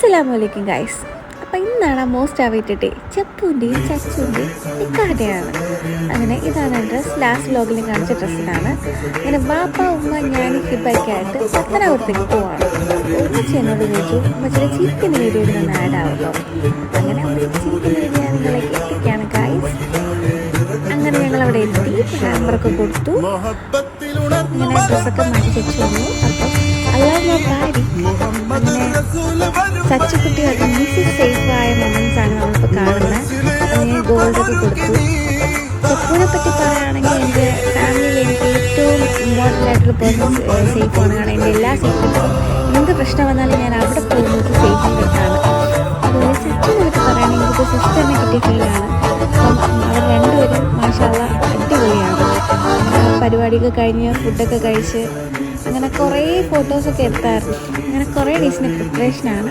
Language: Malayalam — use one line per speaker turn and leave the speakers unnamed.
അസ്സലാമലൈക്കും ഗൈസ്. അപ്പം ഇന്നാണ് മോസ്റ്റ് അവൈറ്റഡ് ഡേ. ചപ്പുവിൻ്റെയും ചച്ചുവിൻ്റെയും നിക്കാഹയാണ്. അങ്ങനെ ഇതാണ് ഡ്രസ്സ്. ലാസ്റ്റ് വ്ലോഗിൽ കാണിച്ച ഡ്രസ്സിലാണ്. അങ്ങനെ ബാപ്പ ഉമ്മ ഞാൻ ഹിബയ്ക്കായിട്ട് പത്തനാപുരത്തേക്ക് പോവാണ്. ഉമ്മച്ചി എന്നോട് ചോദിച്ചു, ഉമ്മച്ചിയുടെ ചിരിക്കുന്ന വീഡിയോ ഒന്ന് ആഡ് ആവുമല്ലോ. അങ്ങനെ ചിരിക്കുന്ന വീഡിയോ നിങ്ങളേക്ക് എത്തിക്കുകയാണ് ഗൈസ്. അങ്ങനെ ഞങ്ങൾ അവിടെ എത്തി, ഹാമ്പറൊക്കെ കൊടുത്തു. അങ്ങനെ ഡ്രസ്സൊക്കെ മാറ്റി വെച്ചു വന്നു. അപ്പം അല്ലാതെ പാടി അങ്ങനെ ചച്ചുക്കുട്ടി അത് മിസ് സേഫായ മൊമെൻറ്റ്സാണ് നമ്മളിപ്പോൾ കാണുന്നത്. അത് ഞാൻ ഗോൾഡൊക്കെ കൊടുത്തു. ചെപ്പുവിനെ പറ്റി പറയുകയാണെങ്കിൽ എൻ്റെ ഫാമിലിയിൽ എനിക്ക് ഏറ്റവും ഇമ്പോർട്ടൻ്റ് ആയിട്ടുള്ള പേഴ്സൺ സേഫാണ്. കാരണം എൻ്റെ എല്ലാ സേഫ്റ്റിക്കും എന്ത് പ്രശ്നം വന്നാലും ഞാൻ അവിടെ പോകുന്നത് സേഫിൻ്റെയാണ്. അതുപോലെ ചച്ചുവിനെ പറ്റി പറയുകയാണെങ്കിൽ എനിക്ക് സിസ്റ്ററിനെ കിട്ടിയ ഫീലാണ്. അപ്പം അവർ രണ്ടുപേരും മാഷാള്ള അടിപൊളിയാണ്. പരിപാടിയൊക്കെ കഴിഞ്ഞ് ഫുഡൊക്കെ കഴിച്ച് അങ്ങനെ കുറേ ഫോട്ടോസൊക്കെ എടുത്തായിരുന്നു. അങ്ങനെ കുറേ ഡേയ്സിൻ്റെ പ്രിപ്പറേഷനാണ്.